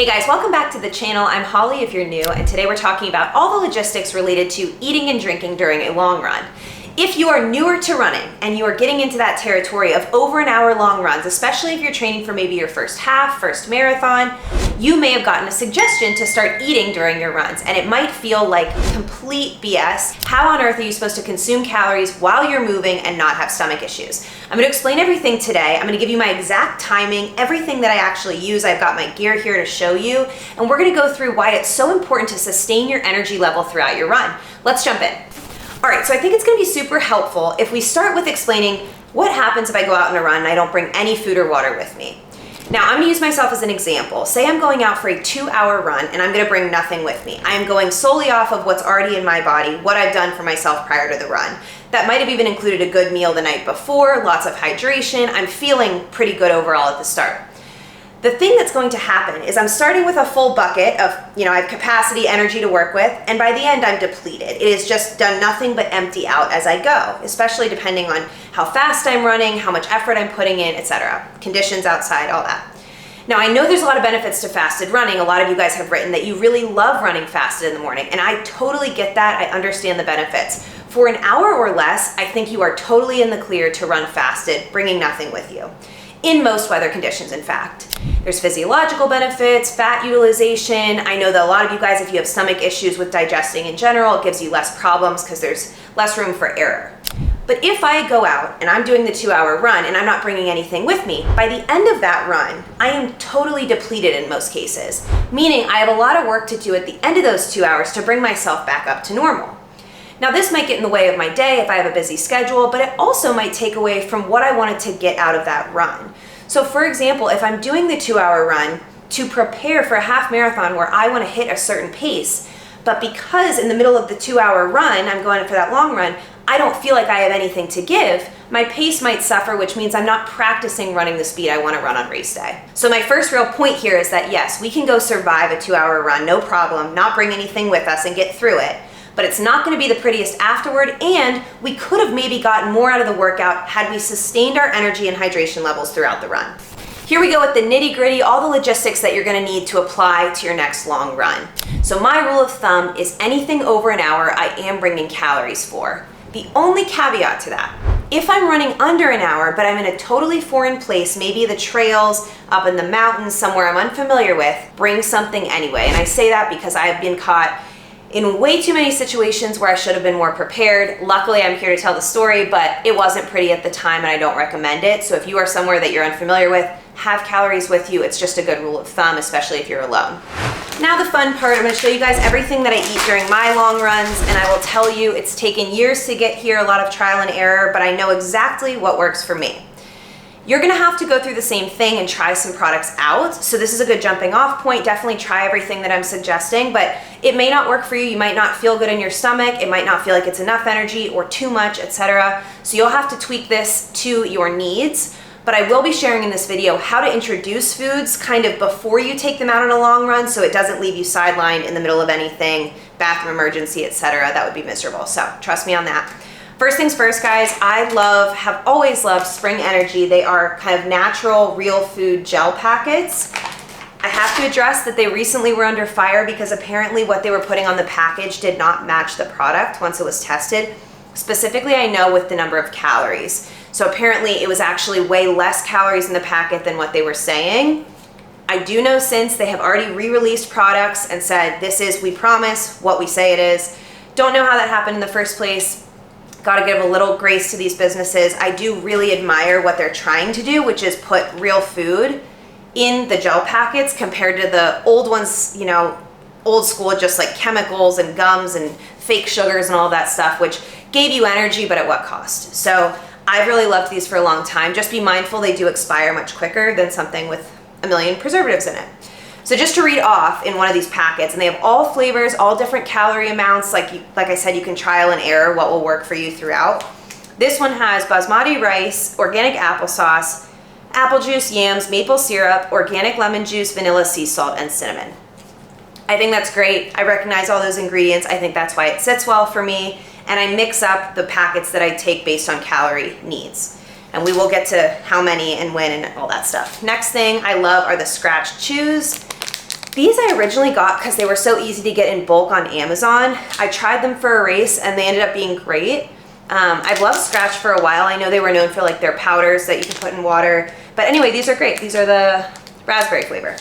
Hey guys, welcome back to the channel. I'm Holly if you're new, and today we're talking about all the logistics related to eating and drinking during a long run. If you are newer to running and you are getting into that territory of over an hour long runs, especially if you're training for maybe your first half, first marathon, you may have gotten a suggestion to start eating during your runs, and it might feel like complete BS. How on earth are you supposed to consume calories while you're moving and not have stomach issues? I'm going to explain everything today. I'm going to give you my exact timing, everything that I actually use. I've got my gear here to show you, and we're going to go through why it's so important to sustain your energy level throughout your run. Let's jump in. All right, so I think it's going to be super helpful if we start with explaining what happens if I go out on a run and I don't bring any food or water with me. Now, I'm going to use myself as an example. Say I'm going out for a 2-hour run and I'm going to bring nothing with me. I am going solely off of what's already in my body, what I've done for myself prior to the run. That might have even included a good meal the night before, lots of hydration. I'm feeling pretty good overall at the start. The thing that's going to happen is I'm starting with a full bucket of, I have capacity, energy to work with, and by the end I'm depleted. It has just done nothing but empty out as I go, especially depending on how fast I'm running, how much effort I'm putting in, etc. Conditions outside, all that. Now, I know there's a lot of benefits to fasted running. A lot of you guys have written that you really love running fasted in the morning, and I totally get that. I understand the benefits. For an hour or less, I think you are totally in the clear to run fasted, bringing nothing with you. In most weather conditions, in fact. There's physiological benefits, fat utilization. I know that a lot of you guys, if you have stomach issues with digesting in general, it gives you less problems because there's less room for error. But if I go out and I'm doing the 2-hour run and I'm not bringing anything with me, by the end of that run, I am totally depleted in most cases, meaning I have a lot of work to do at the end of those 2 hours to bring myself back up to normal. Now, this might get in the way of my day if I have a busy schedule, but it also might take away from what I wanted to get out of that run. So for example, if I'm doing the 2-hour run to prepare for a half marathon where I want to hit a certain pace, but because in the middle of the 2-hour run, I'm going for that long run, I don't feel like I have anything to give, my pace might suffer, which means I'm not practicing running the speed I want to run on race day. So my first real point here is that yes, we can go survive a 2-hour run, no problem, not bring anything with us and get through it. But it's not going to be the prettiest afterward, and we could have maybe gotten more out of the workout had we sustained our energy and hydration levels throughout the run. Here we go with the nitty-gritty, all the logistics that you're going to need to apply to your next long run. So my rule of thumb is anything over an hour I am bringing calories for. The only caveat to that, if I'm running under an hour but I'm in a totally foreign place, maybe the trails, up in the mountains, somewhere I'm unfamiliar with, bring something anyway. And I say that because I've been caught in way too many situations where I should have been more prepared. Luckily, I'm here to tell the story, but it wasn't pretty at the time and I don't recommend it. So if you are somewhere that you're unfamiliar with, have calories with you. It's just a good rule of thumb, especially if you're alone. Now the fun part, I'm gonna show you guys everything that I eat during my long runs, and I will tell you it's taken years to get here, a lot of trial and error, but I know exactly what works for me. You're gonna have to go through the same thing and try some products out. So this is a good jumping off point. Definitely try everything that I'm suggesting, but it may not work for you. You might not feel good in your stomach. It might not feel like it's enough energy or too much, etc. So you'll have to tweak this to your needs. But I will be sharing in this video how to introduce foods kind of before you take them out on a long run so it doesn't leave you sidelined in the middle of anything, bathroom emergency, etc. That would be miserable. So trust me on that. First things first, guys, have always loved Spring Energy. They are kind of natural, real food gel packets. I have to address that they recently were under fire because apparently what they were putting on the package did not match the product once it was tested. Specifically, I know with the number of calories. So apparently it was actually way less calories in the packet than what they were saying. I do know since they have already re-released products and said, this is, we promise, what we say it is. Don't know how that happened in the first place. Got to give a little grace to these businesses. I do really admire what they're trying to do, which is put real food in the gel packets compared to the old ones, old school, just like chemicals and gums and fake sugars and all that stuff, which gave you energy, but at what cost? So I've really loved these for a long time. Just be mindful they do expire much quicker than something with a million preservatives in it. So just to read off in one of these packets, and they have all flavors, all different calorie amounts. Like I said, you can trial and error what will work for you throughout. This one has basmati rice, organic applesauce, apple juice, yams, maple syrup, organic lemon juice, vanilla, sea salt, and cinnamon. I think that's great. I recognize all those ingredients. I think that's why it sits well for me. And I mix up the packets that I take based on calorie needs. And we will get to how many and when and all that stuff. Next thing I love are the scratch chews. These I originally got because they were so easy to get in bulk on Amazon. I tried them for a race and they ended up being great. I've loved Scratch for a while. I know they were known for like their powders that you can put in water. But anyway, these are great. These are the raspberry flavor.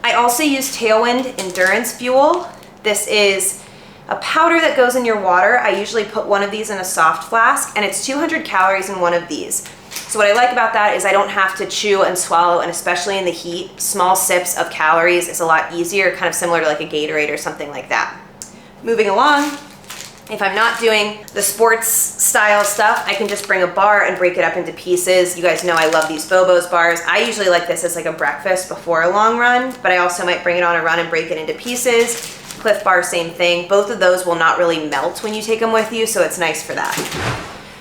I also use Tailwind Endurance Fuel. This is a powder that goes in your water. I usually put one of these in a soft flask, and it's 200 calories in one of these. So what I like about that is I don't have to chew and swallow, and especially in the heat, small sips of calories is a lot easier, kind of similar to like a Gatorade or something like that. Moving along, if I'm not doing the sports style stuff, I can just bring a bar and break it up into pieces. You guys know I love these Bobo's bars. I usually like this as like a breakfast before a long run, but I also might bring it on a run and break it into pieces. Cliff Bar, same thing. Both of those will not really melt when you take them with you, so it's nice for that.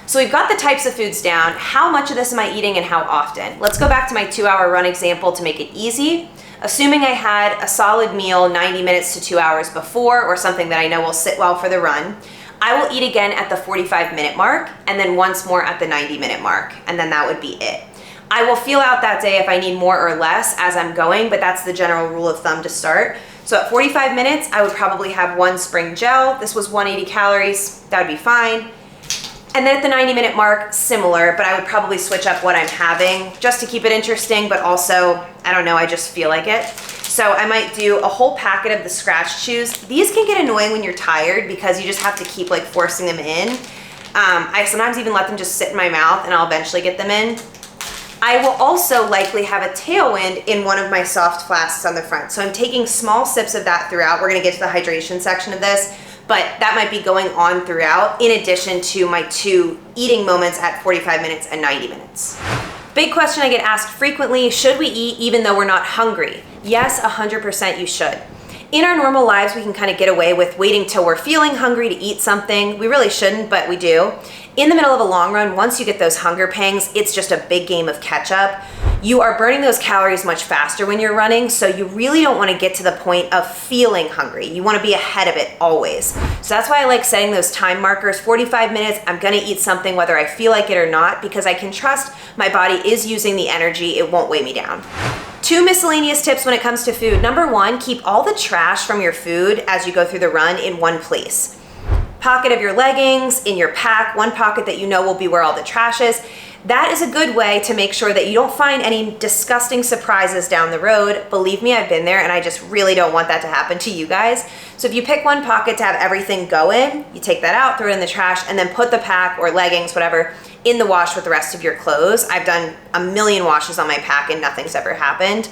So we've got the types of foods down. How much of this am I eating and how often? Let's go back to my 2-hour run example to make it easy. Assuming I had a solid meal 90 minutes to 2 hours before, or something that I know will sit well for the run, I will eat again at the 45-minute mark and then once more at the 90-minute mark, and then that would be it. I will feel out that day if I need more or less as I'm going, but that's the general rule of thumb to start. So at 45 minutes, I would probably have one spring gel. This was 180 calories, that would be fine. And then at the 90-minute mark, similar, but I would probably switch up what I'm having just to keep it interesting, but also, I don't know, I just feel like it. So I might do a whole packet of the Scratch Chews. These can get annoying when you're tired because you just have to keep like forcing them in. I sometimes even let them just sit in my mouth and I'll eventually get them in. I will also likely have a Tailwind in one of my soft flasks on the front. So I'm taking small sips of that throughout. We're gonna get to the hydration section of this, but that might be going on throughout in addition to my 2 eating moments at 45 minutes and 90 minutes. Big question I get asked frequently, should we eat even though we're not hungry? Yes, 100% you should. In our normal lives, we can kind of get away with waiting till we're feeling hungry to eat something. We really shouldn't, but we do. In the middle of a long run, once you get those hunger pangs, it's just a big game of catch up. You are burning those calories much faster when you're running, so you really don't want to get to the point of feeling hungry. You want to be ahead of it always. So that's why I like setting those time markers. 45 minutes, I'm going to eat something whether I feel like it or not, because I can trust my body is using the energy. It won't weigh me down. 2 miscellaneous tips when it comes to food. Number 1, keep all the trash from your food as you go through the run in one place. Pocket of your leggings, in your pack, one pocket that you know will be where all the trash is. That is a good way to make sure that you don't find any disgusting surprises down the road. Believe me, I've been there and I just really don't want that to happen to you guys. So if you pick one pocket to have everything go in, you take that out, throw it in the trash, and then put the pack or leggings, whatever, in the wash with the rest of your clothes. I've done a million washes on my pack and nothing's ever happened.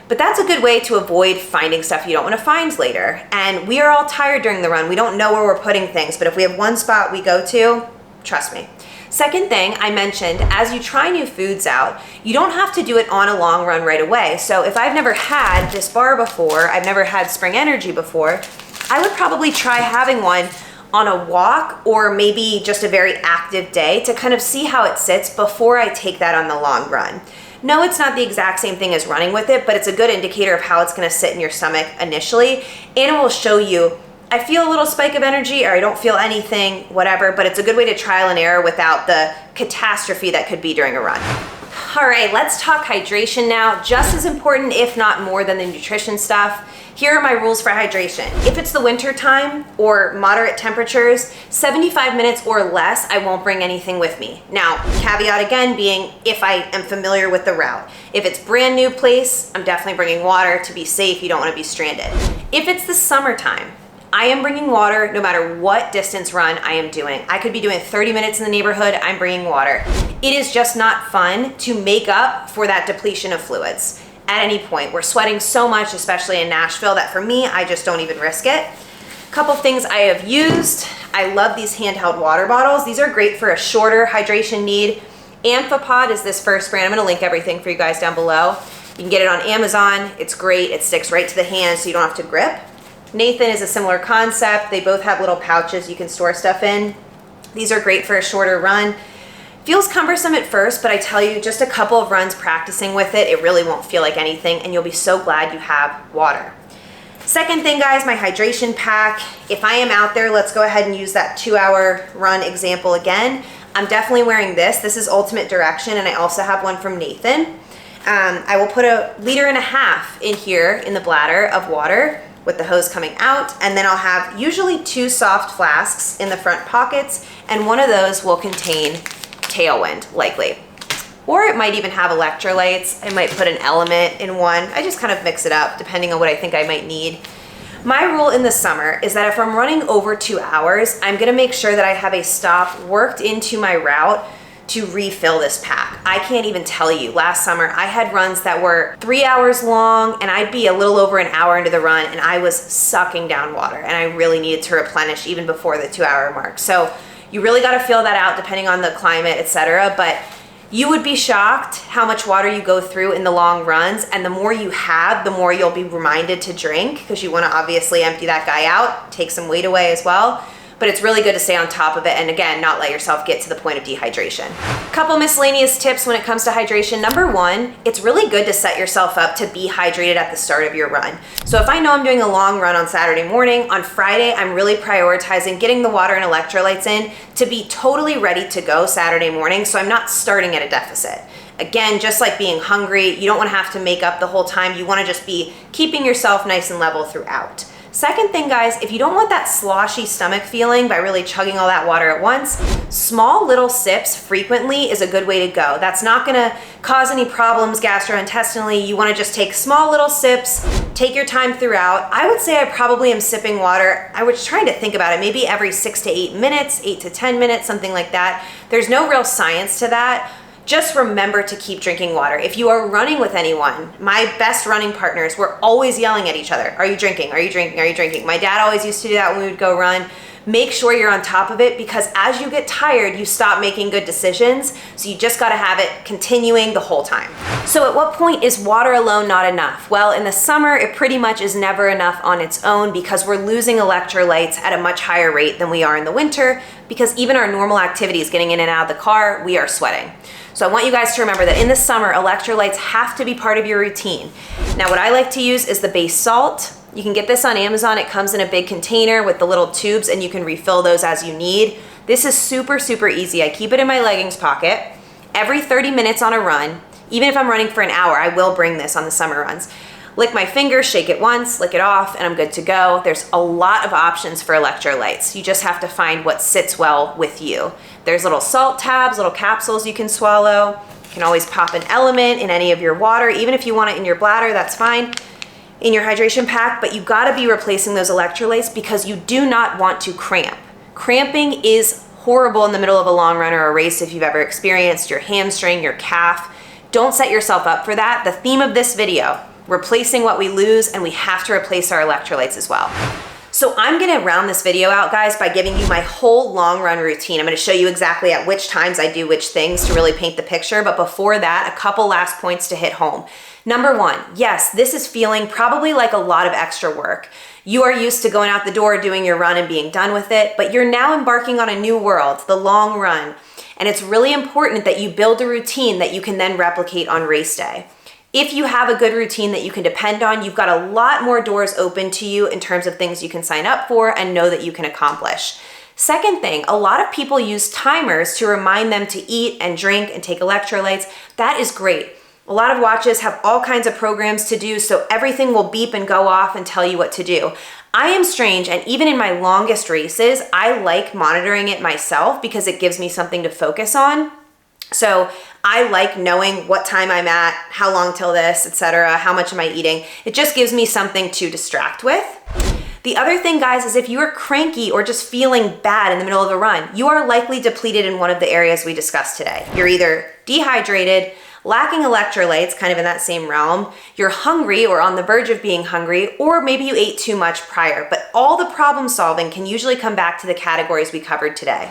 But that's a good way to avoid finding stuff you don't want to find later. And we are all tired during the run. We don't know where we're putting things, but if we have one spot we go to, trust me. Second thing I mentioned, as you try new foods out, you don't have to do it on a long run right away. So if I've never had this bar before, I've never had Spring Energy before, I would probably try having one on a walk or maybe just a very active day to kind of see how it sits before I take that on the long run. No, it's not the exact same thing as running with it, but it's a good indicator of how it's gonna sit in your stomach initially, and it will show you, I feel a little spike of energy or I don't feel anything, whatever, but it's a good way to trial and error without the catastrophe that could be during a run. All right, let's talk hydration now. Just as important, if not more than the nutrition stuff. Here are my rules for hydration. If it's the winter time or moderate temperatures, 75 minutes or less, I won't bring anything with me. Now, caveat again being if I am familiar with the route. If it's brand new place, I'm definitely bringing water to be safe. You don't want to be stranded. If it's the summertime, I am bringing water no matter what distance run I am doing. I could be doing 30 minutes in the neighborhood, I'm bringing water. It is just not fun to make up for that depletion of fluids at any point. We're sweating so much, especially in Nashville, that for me, I just don't even risk it. A couple things I have used. I love these handheld water bottles. These are great for a shorter hydration need. Amphipod is this first brand. I'm gonna link everything for you guys down below. You can get it on Amazon. It's great. It sticks right to the hand so you don't have to grip. Nathan is a similar concept. They both have little pouches you can store stuff in. These are great for a shorter run. Feels cumbersome at first, but I tell you, just a couple of runs practicing with it, it really won't feel like anything, and you'll be so glad you have water. Second thing, guys, my hydration pack. If I am out there, let's go ahead and use that 2-hour run example again. I'm definitely wearing this. This is Ultimate Direction, and I also have one from Nathan. I will put 1.5 liters in here in the bladder of water with the hose coming out, and then I'll have usually 2 soft flasks in the front pockets, and one of those will contain Tailwind, likely. Or it might even have electrolytes. I might put an element in one. I just kind of mix it up depending on what I think I might need. My rule in the summer is that if I'm running over 2 hours, I'm gonna make sure that I have a stop worked into my route to refill this pack. I can't even tell you, last summer I had runs that were 3 hours long, and I'd be a little over an hour into the run and I was sucking down water, and I really needed to replenish even before the 2 hour mark. So you really gotta feel that out depending on the climate, etc. But you would be shocked how much water you go through in the long runs, and the more you have, the more you'll be reminded to drink, because you wanna obviously empty that guy out, take some weight away as well. But it's really good to stay on top of it, and again, not let yourself get to the point of dehydration. Couple miscellaneous tips when it comes to hydration. Number 1, it's really good to set yourself up to be hydrated at the start of your run. So if I know I'm doing a long run on Saturday morning, on Friday, I'm really prioritizing getting the water and electrolytes in to be totally ready to go Saturday morning, so I'm not starting at a deficit. Again, just like being hungry, you don't wanna have to make up the whole time. You wanna just be keeping yourself nice and level throughout. Second thing, guys, if you don't want that sloshy stomach feeling by really chugging all that water at once, small little sips frequently is a good way to go. That's not gonna cause any problems gastrointestinally. You wanna just take small little sips, take your time throughout. I would say I probably am sipping water, I was trying to think about it, maybe every 6 to 8 minutes, 8 to 10 minutes, something like that. There's no real science to that. Just remember to keep drinking water. If you are running with anyone, my best running partners, we're always yelling at each other. Are you drinking? Are you drinking? Are you drinking? My dad always used to do that when we would go run. Make sure you're on top of it, because as you get tired, you stop making good decisions. So you just gotta have it continuing the whole time. So at what point is water alone not enough? Well, in the summer, it pretty much is never enough on its own, because we're losing electrolytes at a much higher rate than we are in the winter, because even our normal activities, getting in and out of the car, we are sweating. So I want you guys to remember that in the summer, electrolytes have to be part of your routine. Now, what I like to use is the base salt. You can get this on Amazon. It comes in a big container with the little tubes, and you can refill those as you need. This is super, super easy. I keep it in my leggings pocket. Every 30 minutes on a run, even if I'm running for an hour, I will bring this on the summer runs. Lick my fingers, shake it once, lick it off, and I'm good to go. There's a lot of options for electrolytes. You just have to find what sits well with you. There's little salt tabs, little capsules you can swallow. You can always pop an element in any of your water. Even if you want it in your bladder, that's fine, in your hydration pack, but you gotta be replacing those electrolytes, because you do not want to cramp. Cramping is horrible in the middle of a long run or a race if you've ever experienced your hamstring, your calf. Don't set yourself up for that. The theme of this video, replacing what we lose, and we have to replace our electrolytes as well. So I'm gonna round this video out, guys, by giving you my whole long run routine. I'm gonna show you exactly at which times I do which things to really paint the picture. But before that, a couple last points to hit home. Number 1, yes, this is feeling probably like a lot of extra work. You are used to going out the door, doing your run and being done with it, but you're now embarking on a new world, the long run. And it's really important that you build a routine that you can then replicate on race day. If you have a good routine that you can depend on, you've got a lot more doors open to you in terms of things you can sign up for and know that you can accomplish. Second thing, a lot of people use timers to remind them to eat and drink and take electrolytes. That is great. A lot of watches have all kinds of programs to do, so everything will beep and go off and tell you what to do. I am strange, and even in my longest races, I like monitoring it myself because it gives me something to focus on. So I like knowing what time I'm at, how long till this, etc., how much am I eating. It just gives me something to distract with. The other thing, guys, is if you are cranky or just feeling bad in the middle of a run, you are likely depleted in one of the areas we discussed today. You're either dehydrated, lacking electrolytes, kind of in that same realm, you're hungry or on the verge of being hungry, or maybe you ate too much prior. But all the problem solving can usually come back to the categories we covered today.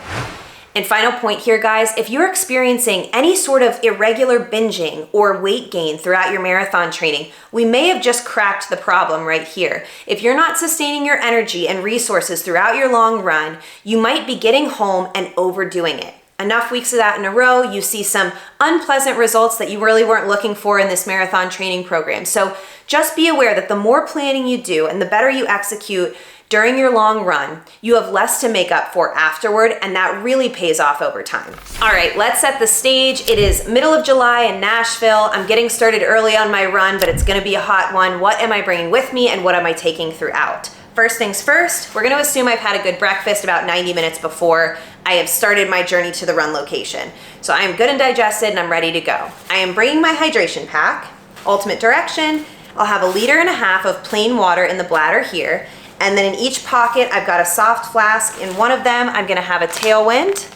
And final point here, guys, if you're experiencing any sort of irregular binging or weight gain throughout your marathon training, we may have just cracked the problem right here. If you're not sustaining your energy and resources throughout your long run, you might be getting home and overdoing it. Enough weeks of that in a row, you see some unpleasant results that you really weren't looking for in this marathon training program. So just be aware that the more planning you do and the better you execute, during your long run, you have less to make up for afterward, and that really pays off over time. All right, let's set the stage. It is middle of July in Nashville. I'm getting started early on my run, but it's gonna be a hot one. What am I bringing with me and what am I taking throughout? First things first, we're gonna assume I've had a good breakfast about 90 minutes before I have started my journey to the run location. So I am good and digested and I'm ready to go. I am bringing my hydration pack, ultimate direction. I'll have 1.5 liters of plain water in the bladder here. And then in each pocket, I've got a soft flask. In one of them, I'm gonna have a Tailwind,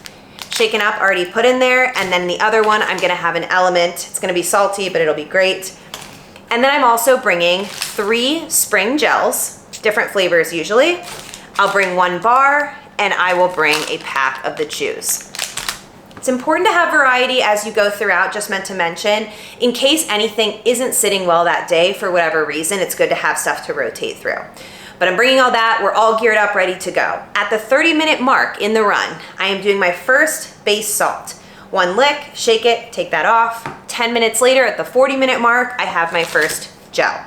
shaken up, already put in there. And then in the other one, I'm gonna have an Element. It's gonna be salty, but it'll be great. And then I'm also bringing 3 spring gels, different flavors usually. I'll bring 1 bar, and I will bring a pack of the chews. It's important to have variety as you go throughout, just meant to mention. In case anything isn't sitting well that day for whatever reason, it's good to have stuff to rotate through. But I'm bringing all that, we're all geared up, ready to go. At the 30-minute mark in the run, I am doing my first base salt. 1 lick, shake it, take that off. 10 minutes later, at the 40-minute mark, I have my first gel.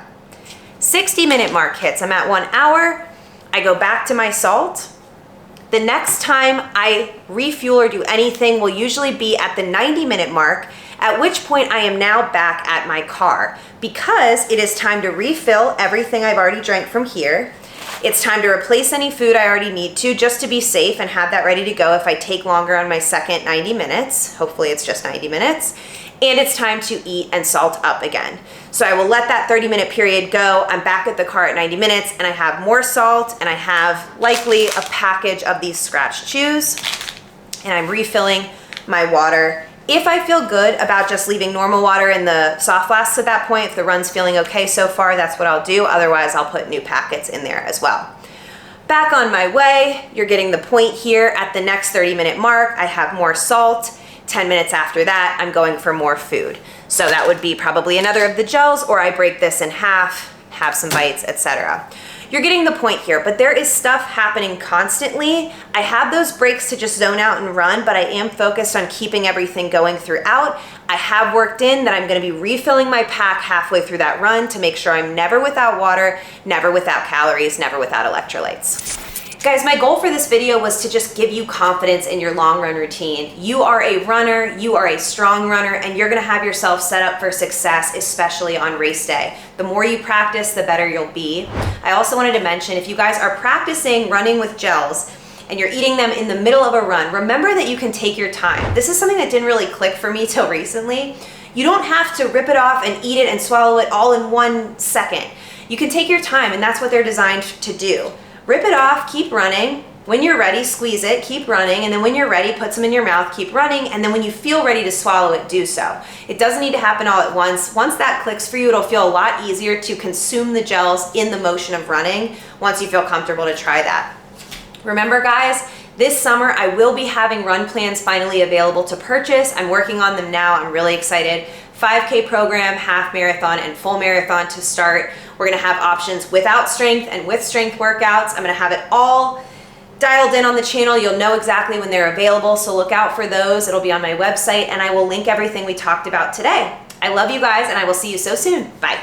60-minute mark hits, I'm at 1 hour, I go back to my salt. The next time I refuel or do anything will usually be at the 90-minute mark, at which point I am now back at my car because it is time to refill everything I've already drank from here. It's time to replace any food I already need to just to be safe and have that ready to go if I take longer on my second 90 minutes. Hopefully it's just 90 minutes. And it's time to eat and salt up again. So I will let that 30-minute period go. I'm back at the car at 90 minutes and I have more salt and I have likely a package of these scratch chews and I'm refilling my water. If I feel good about just leaving normal water in the soft flasks at that point, if the run's feeling okay so far, that's what I'll do. Otherwise, I'll put new packets in there as well. Back on my way, you're getting the point here. At the next 30-minute mark, I have more salt. 10 minutes after that, I'm going for more food. So that would be probably another of the gels, or I break this in half, have some bites, etc. You're getting the point here, but there is stuff happening constantly. I have those breaks to just zone out and run, but I am focused on keeping everything going throughout. I have worked in that I'm gonna be refilling my pack halfway through that run to make sure I'm never without water, never without calories, never without electrolytes. Guys, my goal for this video was to just give you confidence in your long run routine. You are a runner, you are a strong runner, and you're gonna have yourself set up for success, especially on race day. The more you practice, the better you'll be. I also wanted to mention, if you guys are practicing running with gels and you're eating them in the middle of a run, remember that you can take your time. This is something that didn't really click for me till recently. You don't have to rip it off and eat it and swallow it all in 1 second. You can take your time, and that's what they're designed to do. Rip it off, keep running. When you're ready, squeeze it, keep running. And then when you're ready, put some in your mouth, keep running. And then when you feel ready to swallow it, do so. It doesn't need to happen all at once. Once that clicks for you, it'll feel a lot easier to consume the gels in the motion of running once you feel comfortable to try that. Remember guys, this summer I will be having run plans finally available to purchase. I'm working on them now. I'm really excited. 5K program, half marathon, and full marathon to start. We're gonna have options without strength and with strength workouts. I'm gonna have it all dialed in on the channel. You'll know exactly when they're available, so look out for those. It'll be on my website, and I will link everything we talked about today. I love you guys, and I will see you so soon. Bye.